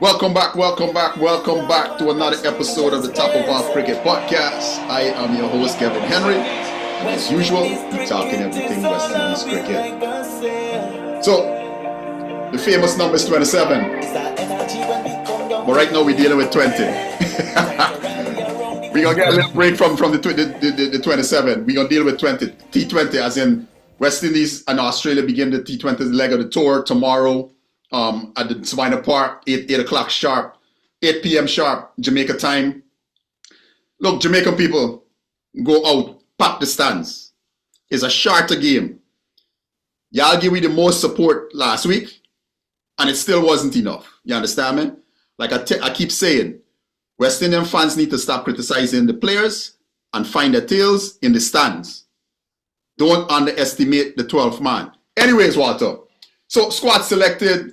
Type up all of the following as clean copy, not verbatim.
Welcome back to another episode of the Top of Our Cricket Podcast. I am your host, Kevin Henry, and as usual, we're talking everything West Indies cricket. So, the famous number is 27, but right now we're dealing with 20. We're going to get a little break from the 27. We're going to deal with 20, T20, as in West Indies and Australia begin the T20 leg of the tour tomorrow. At the Savannah Park, 8 o'clock sharp, 8 p.m. sharp, Jamaica time. Look, Jamaican people, go out, pack the stands. It's a shorter game. Y'all give me the most support last week, and it still wasn't enough. You understand me? Like I keep saying, West Indian fans need to stop criticizing the players and find their tails in the stands. Don't underestimate the 12th man. Anyways, Walter, so squad selected.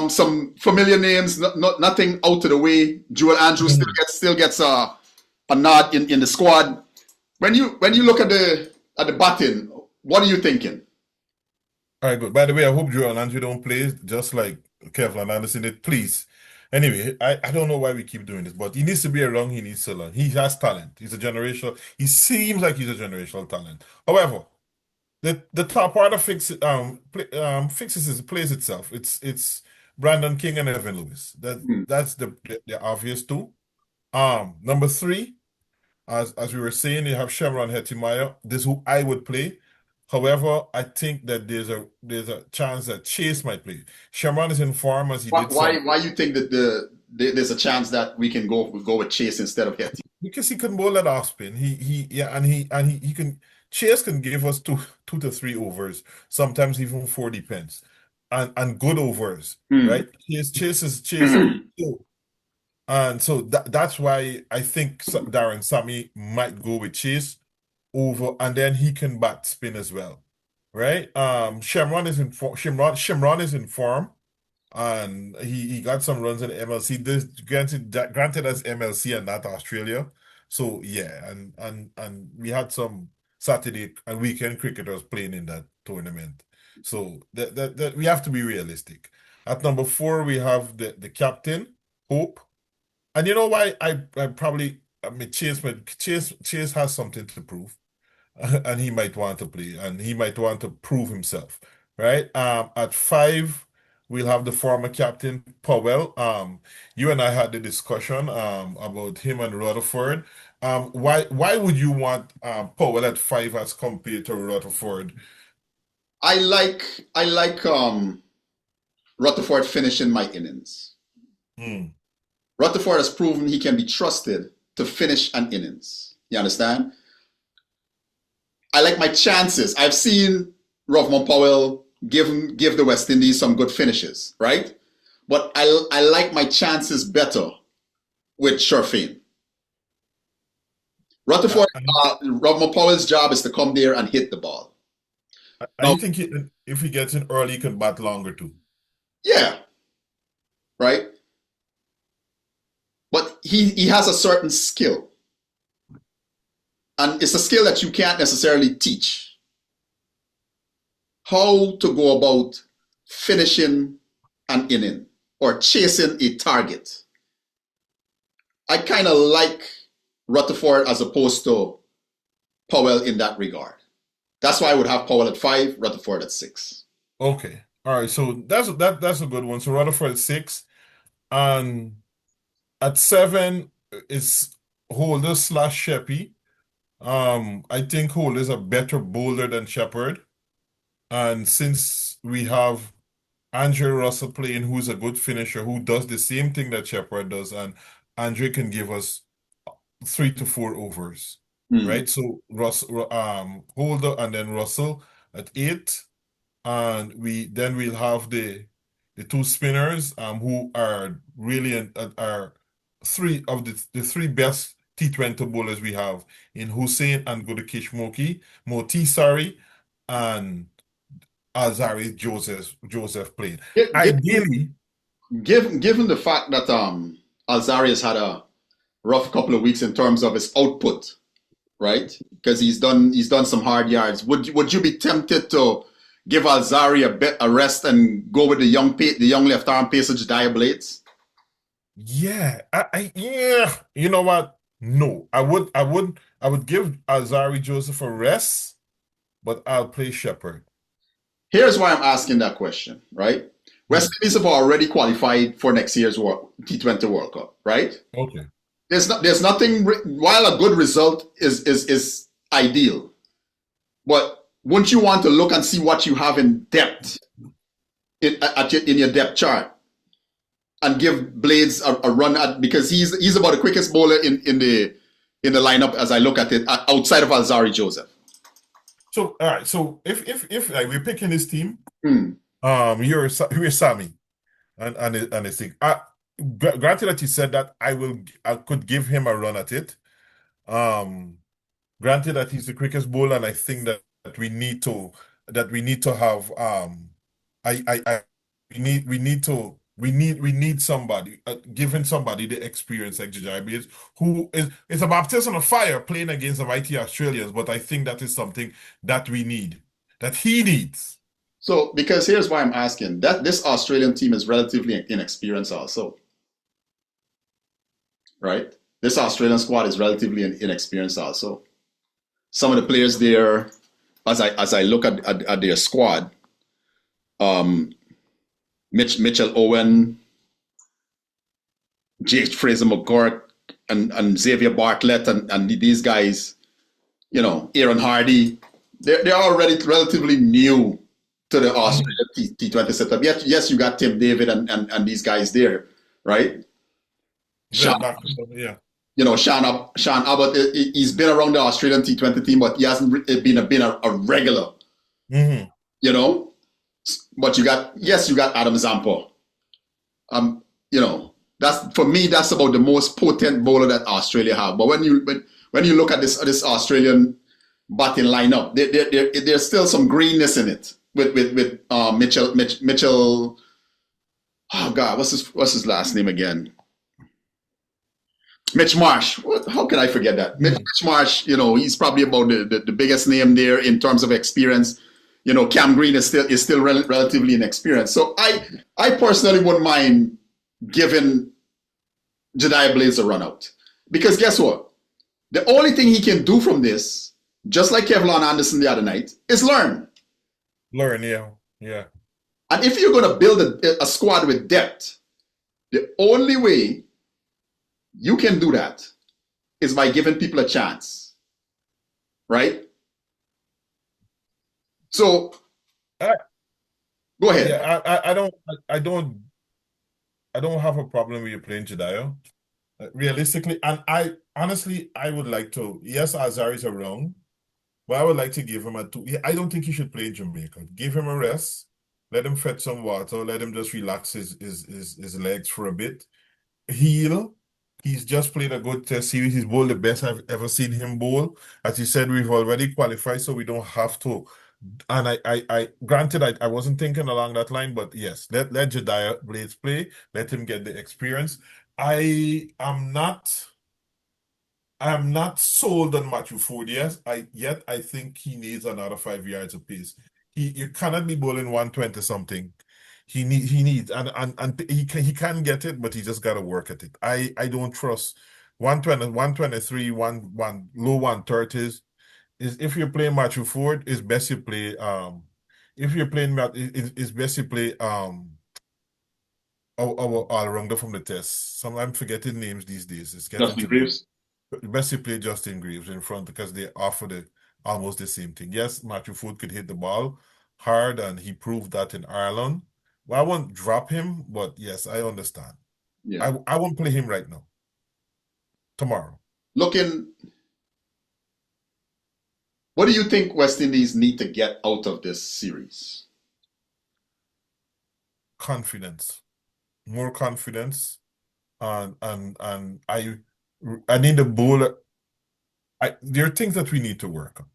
Some familiar names, nothing out of the way. Joel Andrews still gets a nod in the squad. When you look at the batting, what are you thinking? All right, good. By the way, I hope Joel Andrew don't play just like Kevin Anderson did, please. Anyway, I don't know why we keep doing this, but he needs to be around. He needs to learn. He has talent. He's a generational. He seems like he's a generational talent. However, the top part of plays itself. It's Brandon King and Evan Lewis. That's the obvious two. Number three, as we were saying, you have Chevron Hetimaya. This is who I would play. However, I think that there's a chance that Chase might play. Chevron is in form as he did. Why you think that there's a chance that we can go with Chase instead of Hetty? Because he can bowl at off spin. He can. Chase can give us two to three overs, sometimes even 4 depends, and good overs, right? Chase is and so that's why I think Darren Sammy might go with Chase over, and then he can bat spin as well, right? Shimron is in form, and he got some runs in the MLC. This granted as MLC and not Australia. So yeah, and we had some Saturday and weekend cricketers playing in that tournament. So that we have to be realistic. At number 4, we have the captain, Hope. And you know why I mean Chase has something to prove. And he might want to play and he might want to prove himself, right? At 5, we'll have the former captain Powell. You and I had the discussion about him and Rutherford. Why would you want Powell at 5 as compared to Rutherford? I like Rutherford finishing my innings. Rutherford has proven he can be trusted to finish an innings. You understand? I like my chances. I've seen Rovman Powell give the West Indies some good finishes, right? But I like my chances better with Sherfane. Rutherford, Rovman Powell's job is to come there and hit the ball. I think if he gets in early, he can bat longer too. Yeah, right? But he has a certain skill. And it's a skill that you can't necessarily teach. How to go about finishing an inning or chasing a target. I kind of like Rutherford as opposed to Powell in that regard. That's why I would have Powell at 5, Rutherford at 6. Okay. All right. So that's a good one. So Rutherford at 6. And at 7 is Holder / Sheppy. I think Holder is a better bowler than Shepherd. And since we have Andre Russell playing, who's a good finisher, who does the same thing that Shepherd does, and Andre can give us 3 to 4 overs, right? So Holder and then Russell at 8, and we'll have the 2 spinners, who are really are 3 of the 3 best T20 bowlers we have in Hussein and Gudakish Moti, and Alzari Joseph played. Ideally, given the fact that Alzari has had a rough couple of weeks in terms of his output, right? Because he's done some hard yards. Would you be tempted to give Alzari a rest and go with the young left arm pacer Jediah Blades? Yeah, yeah. You know what? No, I would give Azari Joseph a rest, but I'll play Shepherd. Here's why I'm asking that question, right? West Hmm. Indies have already qualified for next year's T20 World Cup, right? Okay. There's nothing. While a good result is ideal, but wouldn't you want to look and see what you have in depth in your depth chart and give Blades a run at, because he's about the quickest bowler in the lineup as I look at it, outside of Alzari Joseph. So all right. So if like, we're picking this team, Hmm. you're Sammy and his thing. Granted that you said that, I could give him a run at it. Um, Granted that he's the quickest bowler, and I think that we need to have I we need somebody, giving somebody the experience like Jajai Bates, who is it's a baptism of fire playing against the mighty Australians, but I think that is something that we need, that he needs. So, because here's why I'm asking that this Australian team is relatively inexperienced, also, right? This Australian squad is relatively inexperienced, also. Some of the players there, as I look at their squad, um, Mitchell Owen, Jake Fraser McGurk, and Xavier Bartlett, and these guys, Aaron Hardy, they're already relatively new to the Mhm. Australia T20 setup. Yes, you got Tim David and these guys there, right? The Sean, back, yeah. Sean Abbott, he's been around the Australian T20 team, but he hasn't been a regular, Hmm. you know. But you got Adam Zampa. Um, you know, that's for me. That's about the most potent bowler that Australia have. But when you look at this Australian batting lineup, there's still some greenness in it with Mitchell. Oh God, what's his last name again? Mitch Marsh. How can I forget that? Mitch Hmm. Marsh. He's probably about the biggest name there in terms of experience. Cam Green is still relatively inexperienced. So I personally wouldn't mind giving Jediah Blades a run out, because guess what? The only thing he can do from this, just like Kevlon Anderson the other night, is learn. Learn, yeah, yeah. And if you're going to build a squad with depth, the only way you can do that is by giving people a chance, right? So I, go ahead. yeah, I don't have a problem with you playing Jediah. Realistically, and I honestly, I would like to. Yes, Azari's around, but I would like to give him a two. I don't think he should play in Jamaica. Give him a rest. Let him fetch some water. Let him just relax his legs for a bit. Heal. He's just played a good test series. He's bowled the best I've ever seen him bowl. As you said, we've already qualified, so we don't have to. And granted, I wasn't thinking along that line, but yes, let Jediah Blades play. Let him get the experience. I am not. I'm not sold on Matthew Ford. Yes, I think he needs another 5 yards apiece. You cannot be bowling 120 something. He needs, and he can get it, but he just gotta work at it. I don't trust 120, 123, one low 130s. Is if you're playing Matthew Ford, it's best you play if you're playing it's best you play our all-rounder from the test. I'm forgetting names these days. It's getting Justin to me. Greaves. Best you play Justin Greaves in front, because they offer almost the same thing. Yes, Matthew Food could hit the ball hard, and he proved that in Ireland. Well, I won't drop him, but yes, I understand. Yeah. I won't play him right now. Tomorrow. Looking, what do you think West Indies need to get out of this series? Confidence. More confidence. And I need a bowler. There are things that we need to work on.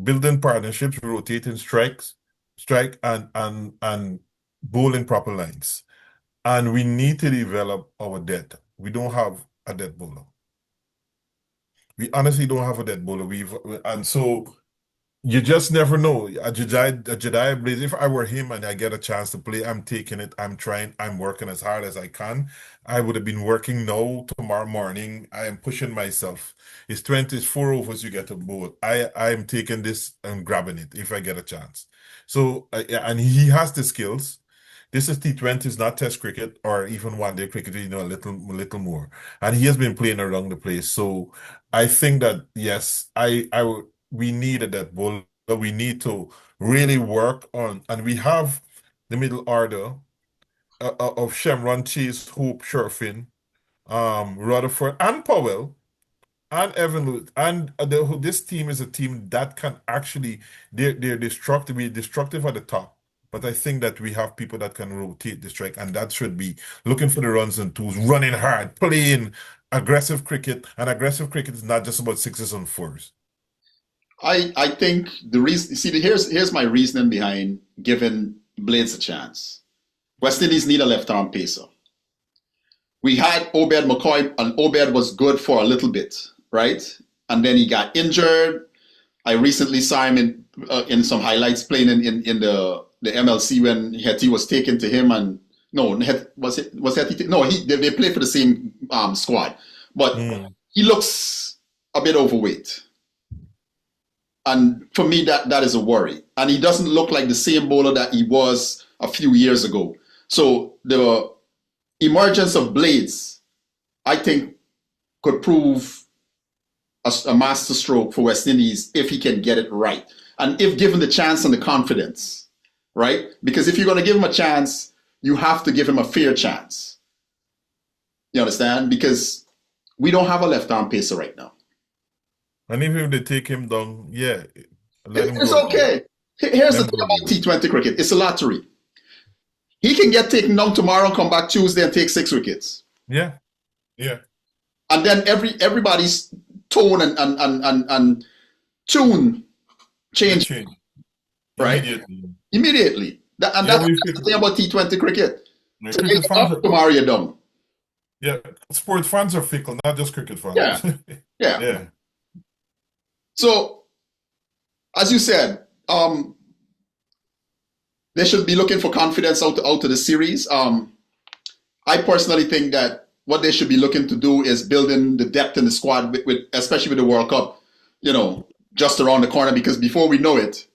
Building partnerships, rotating strike and bowling proper lines. And we need to develop our depth. We don't have a dead bowler. We honestly don't have a dead bowler. And so You just never know. A Jedi Blaze, if I were him and I get a chance to play, I'm taking it. I'm trying. I'm working as hard as I can. I would have been working now, tomorrow morning. I am pushing myself. It's 20, it's 4 overs, you get a bowl. I'm taking this and grabbing it if I get a chance. So, yeah, and he has the skills. This is T20, it's not Test cricket or even one-day cricket, a little more. And he has been playing around the place. So I think that yes, we needed that bowler. We need to really work on, and we have the middle order of Shamron, Chase, Hope, Sherfin, Rutherford, and Powell, and Evan Lewis. And this team is a team that can actually they're destructive at the top. But I think that we have people that can rotate the strike, and that should be looking for the runs and twos, running hard, playing aggressive cricket. And aggressive cricket is not just about sixes and fours. I think the reason, see, here's my reasoning behind giving Blades a chance. West Indies need a left-arm pacer. We had Obed McCoy, and Obed was good for a little bit, right? And then he got injured. I recently saw him in some highlights playing in the MLC when Hetty was taken to him, and no, was Hetty? No, they played for the same squad, but he looks a bit overweight. And for me, that is a worry. And he doesn't look like the same bowler that he was a few years ago. So the emergence of Blades, I think, could prove a master stroke for West Indies if he can get it right. And if given the chance and the confidence, right? Because if you're going to give him a chance, you have to give him a fair chance. You understand? Because we don't have a left-arm pacer right now. And even if they take him down, yeah, let him It's go. okay. Here's the thing about T20 cricket. It's a lottery. He can get taken down tomorrow, come back Tuesday and take 6 wickets. Yeah. Yeah. And then everybody's tone and tune change. Right? Immediately. And that's the thing about T20 cricket. Today tomorrow you're done. Yeah. Sport fans are fickle, not just cricket fans. Yeah. Yeah. So, as you said, they should be looking for confidence out of the series. I personally think that what they should be looking to do is building the depth in the squad, especially with the World Cup, just around the corner. Because before we know it,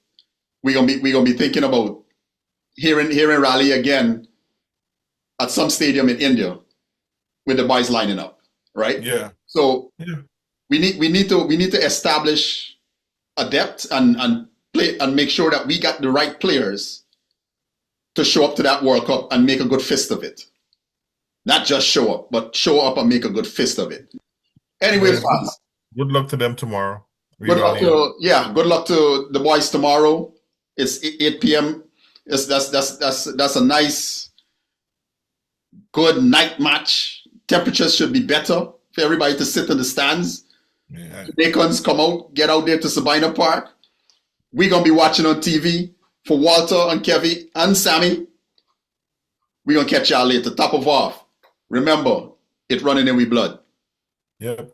we're gonna be thinking about hearing Raleigh again at some stadium in India with the boys lining up, right? Yeah. So we need to establish a depth and play and make sure that we got the right players to show up to that World Cup and make a good fist of it. Not just show up, but show up and make a good fist of it. Anyway, fans. Good luck to them tomorrow. Good luck to the boys tomorrow. It's 8 p.m. That's a nice, good night match. Temperatures should be better for everybody to sit in the stands. Yeah. Jamaicans come out, get out there to Sabina Park. We're going to be watching on TV. For Walter and Kevin and Sammy, we're going to catch y'all later. Top of off. Remember, it's running in we blood. Yep.